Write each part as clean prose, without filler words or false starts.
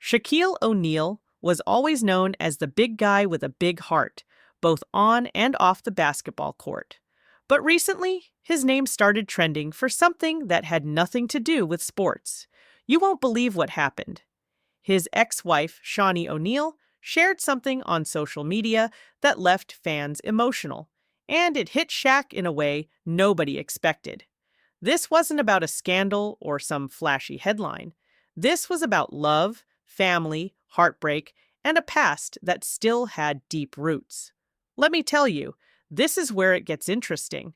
Shaquille O'Neal was always known as the big guy with a big heart, both on and off the basketball court. But recently, his name started trending for something that had nothing to do with sports. You won't believe what happened. His ex-wife, Shaunie O'Neal, shared something on social media that left fans emotional, and it hit Shaq in a way nobody expected. This wasn't about a scandal or some flashy headline. This was about love, family, heartbreak, and a past that still had deep roots. Let me tell you, this is where it gets interesting.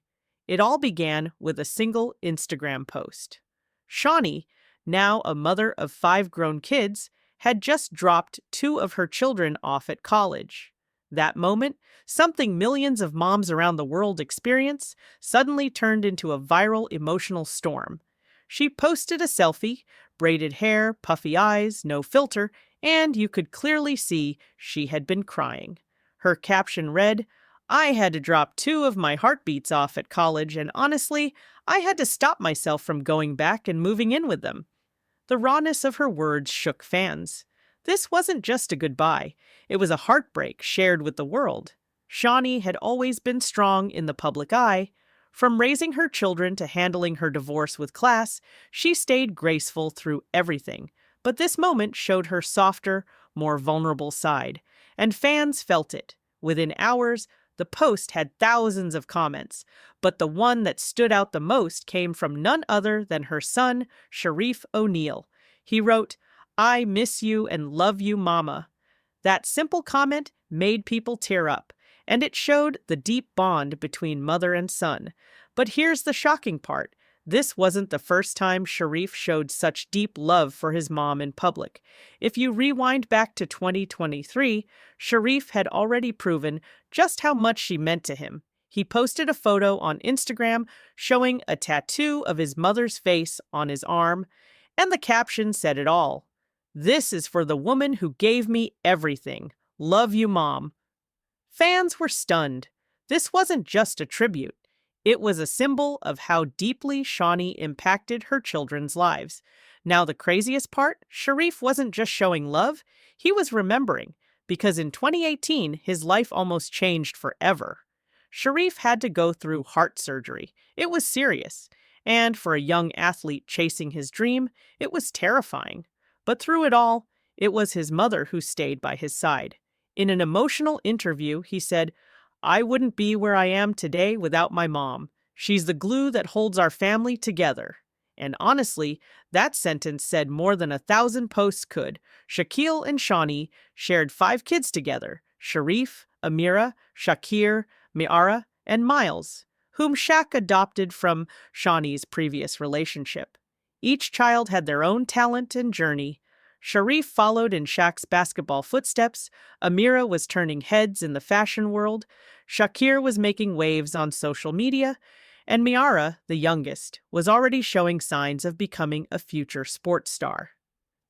It all began with a single Instagram post. Shawnee, now a mother of 5 grown kids, had just dropped 2 of her children off at college. That moment, something millions of moms around the world experience, suddenly turned into a viral emotional storm. She posted a selfie, braided hair, puffy eyes, no filter, and you could clearly see she had been crying. Her caption read, "I had to drop 2 of my heartbeats off at college, and honestly, I had to stop myself from going back and moving in with them." The rawness of her words shook fans. This wasn't just a goodbye. It was a heartbreak shared with the world. Shawnee had always been strong in the public eye. From raising her children to handling her divorce with class, she stayed graceful through everything. But this moment showed her softer, more vulnerable side. And fans felt it. Within hours, the post had thousands of comments, but the one that stood out the most came from none other than her son, Shareef O'Neal. He wrote, "I miss you and love you, Mama." That simple comment made people tear up, and it showed the deep bond between mother and son. But here's the shocking part. This wasn't the first time Shareef showed such deep love for his mom in public. If you rewind back to 2023, Shareef had already proven just how much she meant to him. He posted a photo on Instagram showing a tattoo of his mother's face on his arm, and the caption said it all. "This is for the woman who gave me everything. Love you, Mom." Fans were stunned. This wasn't just a tribute. It was a symbol of how deeply Shawnee impacted her children's lives. Now, the craziest part, Shareef wasn't just showing love, he was remembering, because in 2018, his life almost changed forever. Shareef had to go through heart surgery. It was serious, and for a young athlete chasing his dream, it was terrifying. But through it all, it was his mother who stayed by his side. In an emotional interview, he said, "I wouldn't be where I am today without my mom. She's the glue that holds our family together." And honestly, that sentence said more than 1,000 posts could. Shaquille and Shawnee shared 5 kids together: Shareef, Amira, Shakir, Miara, and Miles, whom Shaq adopted from Shawnee's previous relationship. Each child had their own talent and journey. Shareef followed in Shaq's basketball footsteps, Amira was turning heads in the fashion world, Shakir was making waves on social media, and Miara, the youngest, was already showing signs of becoming a future sports star.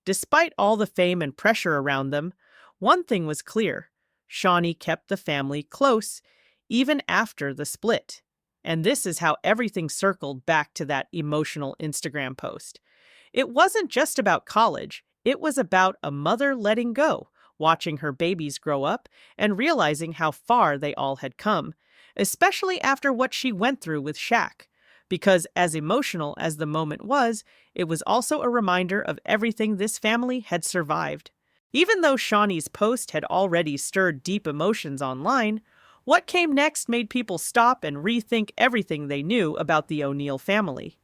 Despite all the fame and pressure around them, one thing was clear: Shawnee kept the family close, even after the split. And this is how everything circled back to that emotional Instagram post. It wasn't just about college. It was about a mother letting go, watching her babies grow up, and realizing how far they all had come, especially after what she went through with Shaq. Because as emotional as the moment was, it was also a reminder of everything this family had survived. Even though Shawnee's post had already stirred deep emotions online, what came next made people stop and rethink everything they knew about the O'Neal family.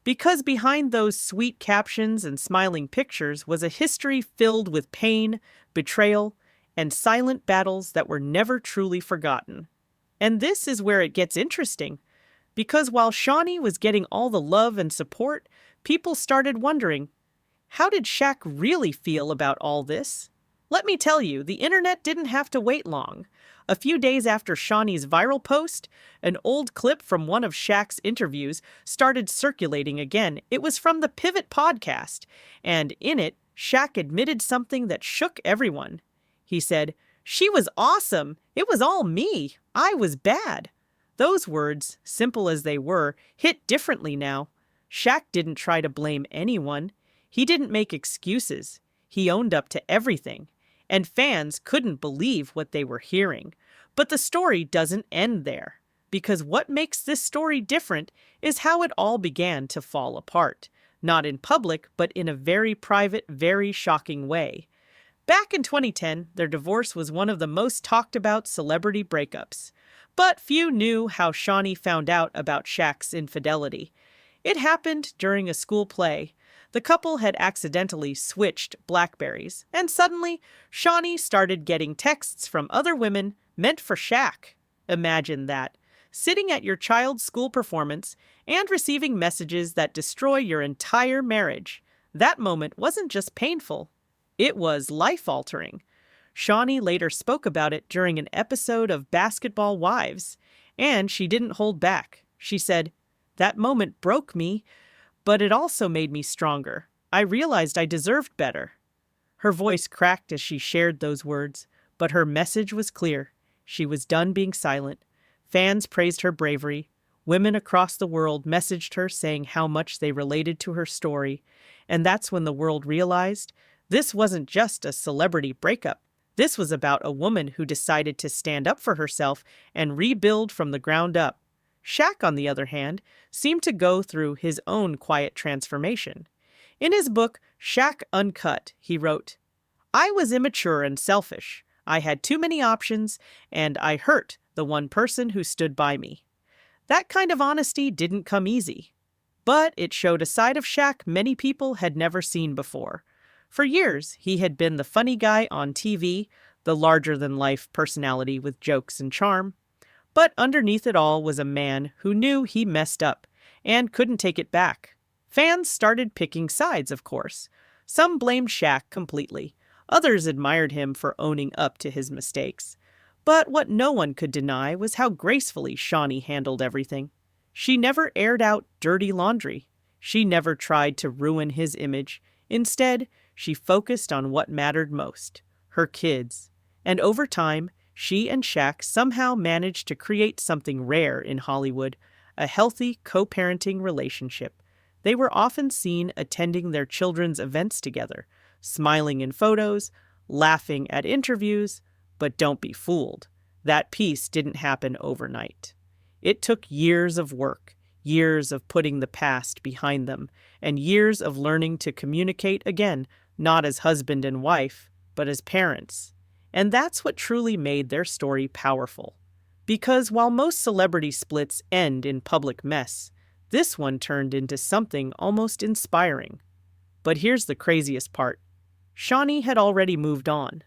Because behind those sweet captions and smiling pictures was a history filled with pain, betrayal, and silent battles that were never truly forgotten. And this is where it gets interesting. Because while Shawnee was getting all the love and support, people started wondering, how did Shaq really feel about all this? Let me tell you, the internet didn't have to wait long. A few days after Shawnee's viral post, an old clip from one of Shaq's interviews started circulating again. It was from the Pivot podcast, and in it, Shaq admitted something that shook everyone. He said, "She was awesome. It was all me. I was bad." Those words, simple as they were, hit differently now. Shaq didn't try to blame anyone. He didn't make excuses. He owned up to everything, and fans couldn't believe what they were hearing. But the story doesn't end there, because what makes this story different is how it all began to fall apart. Not in public, but in a very private, very shocking way. Back in 2010, their divorce was one of the most talked about celebrity breakups. But few knew how Shaunie found out about Shaq's infidelity. It happened during a school play. The couple had accidentally switched Blackberries, and suddenly, Shaunie started getting texts from other women meant for Shaq. Imagine that. Sitting at your child's school performance and receiving messages that destroy your entire marriage. That moment wasn't just painful, it was life-altering. Shaunie later spoke about it during an episode of Basketball Wives, and she didn't hold back. She said, "That moment broke me, but it also made me stronger. I realized I deserved better." Her voice cracked as she shared those words, but her message was clear. She was done being silent. Fans praised her bravery. Women across the world messaged her saying how much they related to her story. And that's when the world realized this wasn't just a celebrity breakup. This was about a woman who decided to stand up for herself and rebuild from the ground up. Shaq, on the other hand, seemed to go through his own quiet transformation. In his book, Shaq Uncut, he wrote, "I was immature and selfish. I had too many options, and I hurt the one person who stood by me." That kind of honesty didn't come easy. But it showed a side of Shaq many people had never seen before. For years, he had been the funny guy on TV, the larger-than-life personality with jokes and charm. But underneath it all was a man who knew he messed up and couldn't take it back. Fans started picking sides, of course. Some blamed Shaq completely. Others admired him for owning up to his mistakes. But what no one could deny was how gracefully Shaunie handled everything. She never aired out dirty laundry. She never tried to ruin his image. Instead, she focused on what mattered most, her kids. And over time, she and Shaq somehow managed to create something rare in Hollywood, a healthy co-parenting relationship. They were often seen attending their children's events together, smiling in photos, laughing at interviews, but don't be fooled. That peace didn't happen overnight. It took years of work, years of putting the past behind them, and years of learning to communicate again, not as husband and wife, but as parents. And that's what truly made their story powerful. Because while most celebrity splits end in public mess, this one turned into something almost inspiring. But here's the craziest part. Shaunie had already moved on.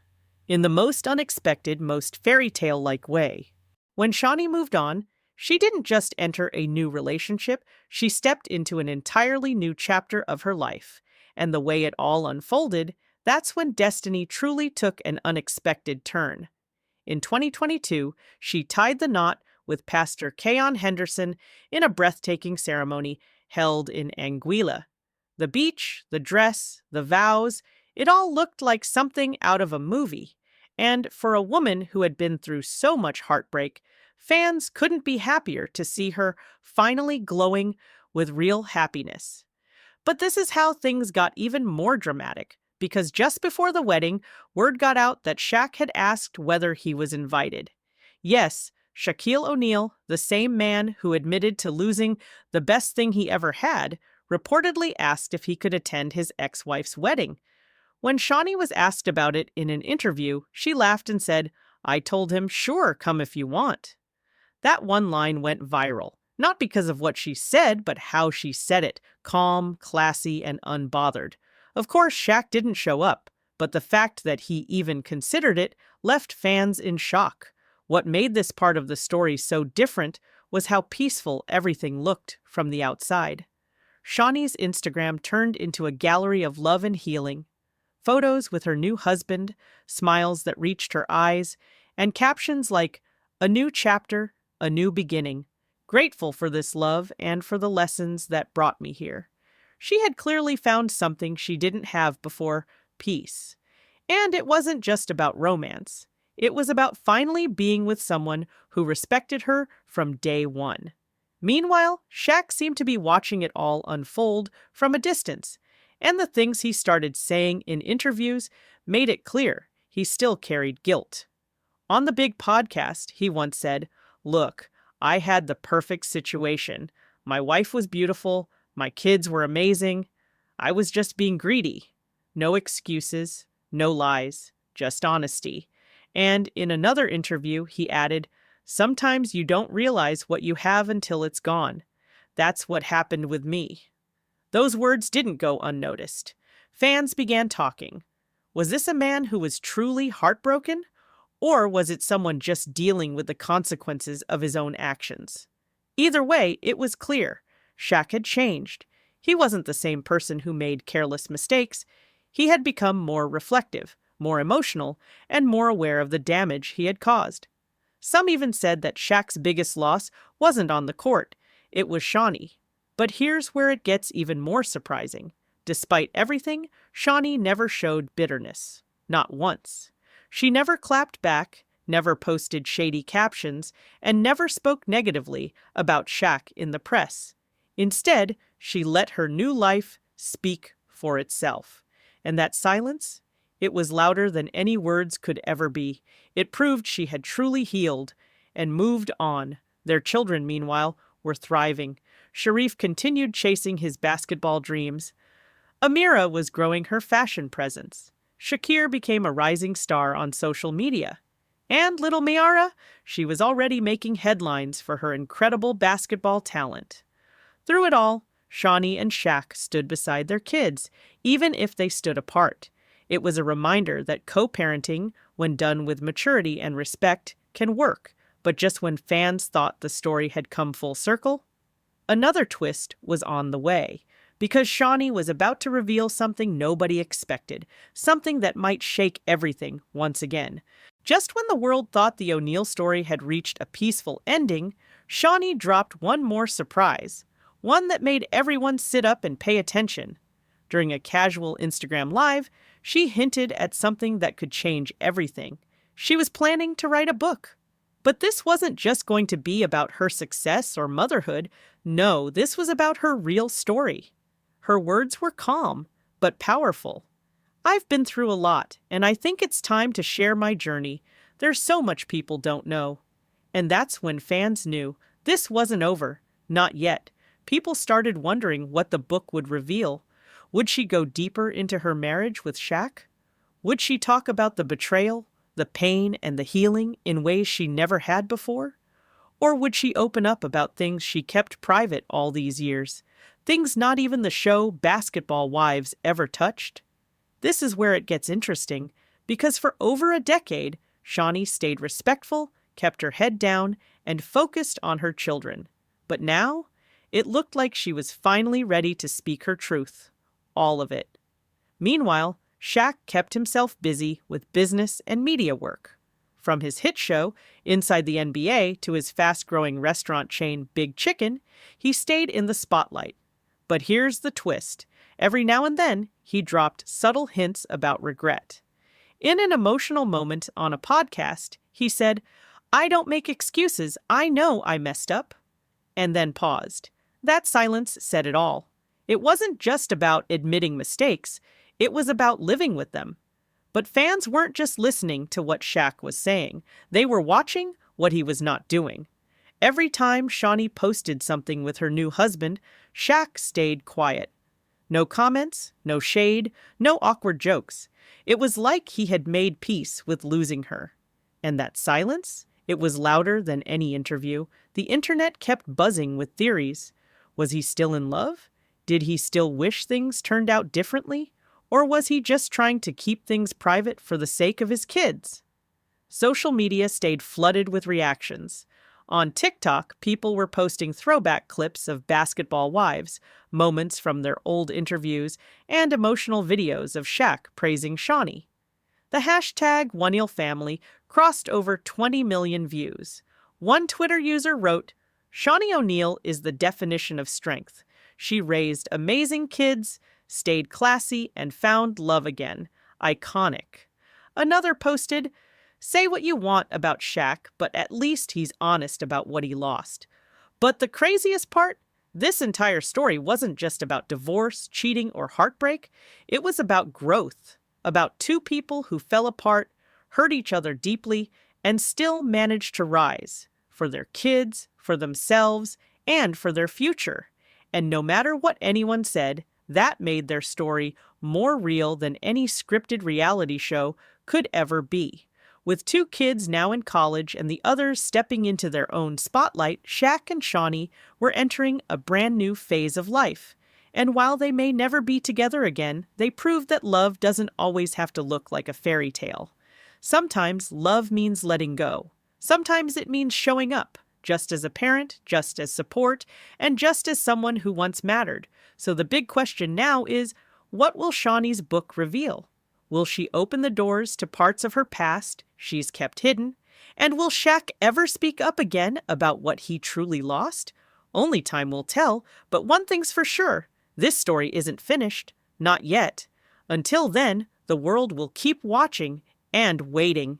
In the most unexpected, most fairy tale-like way. When Shaunie moved on, she didn't just enter a new relationship, she stepped into an entirely new chapter of her life. And the way it all unfolded, that's when destiny truly took an unexpected turn. In 2022, she tied the knot with Pastor Keon Henderson in a breathtaking ceremony held in Anguilla. The beach, the dress, the vows, it all looked like something out of a movie. And for a woman who had been through so much heartbreak, fans couldn't be happier to see her finally glowing with real happiness. But this is how things got even more dramatic, because just before the wedding, word got out that Shaq had asked whether he was invited. Yes, Shaquille O'Neal, the same man who admitted to losing the best thing he ever had, reportedly asked if he could attend his ex-wife's wedding. When Shaunie was asked about it in an interview, she laughed and said, "I told him, sure, come if you want." That one line went viral, not because of what she said, but how she said it, calm, classy, and unbothered. Of course, Shaq didn't show up, but the fact that he even considered it left fans in shock. What made this part of the story so different was how peaceful everything looked from the outside. Shaunie's Instagram turned into a gallery of love and healing. Photos with her new husband, smiles that reached her eyes, and captions like, "A new chapter, a new beginning. Grateful for this love and for the lessons that brought me here." She had clearly found something she didn't have before, peace. And it wasn't just about romance. It was about finally being with someone who respected her from day one. Meanwhile, Shaq seemed to be watching it all unfold from a distance, And the things he started saying in interviews made it clear he still carried guilt. On the big podcast, he once said, "Look, I had the perfect situation. My wife was beautiful, my kids were amazing. I was just being greedy. No excuses, no lies, just honesty." And in another interview, he added, "Sometimes you don't realize what you have until it's gone. That's what happened with me." Those words didn't go unnoticed. Fans began talking. Was this a man who was truly heartbroken? Or was it someone just dealing with the consequences of his own actions? Either way, it was clear. Shaq had changed. He wasn't the same person who made careless mistakes. He had become more reflective, more emotional, and more aware of the damage he had caused. Some even said that Shaq's biggest loss wasn't on the court, it was Shaunie. But here's where it gets even more surprising. Despite everything, Shaunie never showed bitterness. Not once. She never clapped back, never posted shady captions, and never spoke negatively about Shaq in the press. Instead, she let her new life speak for itself. And that silence? It was louder than any words could ever be. It proved she had truly healed and moved on. Their children, meanwhile, were thriving. Sharif continued chasing his basketball dreams. Amira was growing her fashion presence. Shaquille became a rising star on social media. And little Miara, she was already making headlines for her incredible basketball talent. Through it all, Shaunie and Shaq stood beside their kids, even if they stood apart. It was a reminder that co-parenting, when done with maturity and respect, can work, but just when fans thought the story had come full circle. Another twist was on the way, because Shaunie was about to reveal something nobody expected, something that might shake everything once again. Just when the world thought the O'Neal story had reached a peaceful ending, Shaunie dropped one more surprise, one that made everyone sit up and pay attention. During a casual Instagram live, she hinted at something that could change everything. She was planning to write a book. But this wasn't just going to be about her success or motherhood. No, this was about her real story. Her words were calm, but powerful. "I've been through a lot, and I think it's time to share my journey. There's so much people don't know." And that's when fans knew this wasn't over. Not yet. People started wondering what the book would reveal. Would she go deeper into her marriage with Shaq? Would she talk about the betrayal, the pain, and the healing in ways she never had before? Or would she open up about things she kept private all these years? Things not even the show Basketball Wives ever touched? This is where it gets interesting, because for over a decade, Shaunie stayed respectful, kept her head down, and focused on her children. But now, it looked like she was finally ready to speak her truth. All of it. Meanwhile, Shaq kept himself busy with business and media work. From his hit show, Inside the NBA, to his fast-growing restaurant chain, Big Chicken, he stayed in the spotlight. But here's the twist. Every now and then, he dropped subtle hints about regret. In an emotional moment on a podcast, he said, "I don't make excuses. I know I messed up." And then paused. That silence said it all. It wasn't just about admitting mistakes. It was about living with them. But fans weren't just listening to what Shaq was saying. They were watching what he was not doing. Every time Shaunie posted something with her new husband, Shaq stayed quiet. No comments, no shade, no awkward jokes. It was like he had made peace with losing her. And that silence? It was louder than any interview. The internet kept buzzing with theories. Was he still in love? Did he still wish things turned out differently? Or was he just trying to keep things private for the sake of his kids? Social media stayed flooded with reactions. On TikTok, people were posting throwback clips of Basketball Wives, moments from their old interviews, and emotional videos of Shaq praising Shaunie. The hashtag #OneEalFamily crossed over 20 million views. One Twitter user wrote, "Shaunie O'Neal is the definition of strength. She raised amazing kids, stayed classy, and found love again. Iconic." Another posted, "Say what you want about Shaq, but at least he's honest about what he lost." But the craziest part? This entire story wasn't just about divorce, cheating, or heartbreak. It was about growth, about two people who fell apart, hurt each other deeply, and still managed to rise for their kids, for themselves, and for their future. And no matter what anyone said, that made their story more real than any scripted reality show could ever be. With two kids now in college and the others stepping into their own spotlight, Shaq and Shawnee were entering a brand new phase of life. And while they may never be together again, they proved that love doesn't always have to look like a fairy tale. Sometimes love means letting go. Sometimes it means showing up, just as a parent, just as support, and just as someone who once mattered. So the big question now is, what will Shawnee's book reveal? Will she open the doors to parts of her past she's kept hidden? And will Shaq ever speak up again about what he truly lost? Only time will tell, but one thing's for sure, this story isn't finished. Not yet. Until then, the world will keep watching and waiting.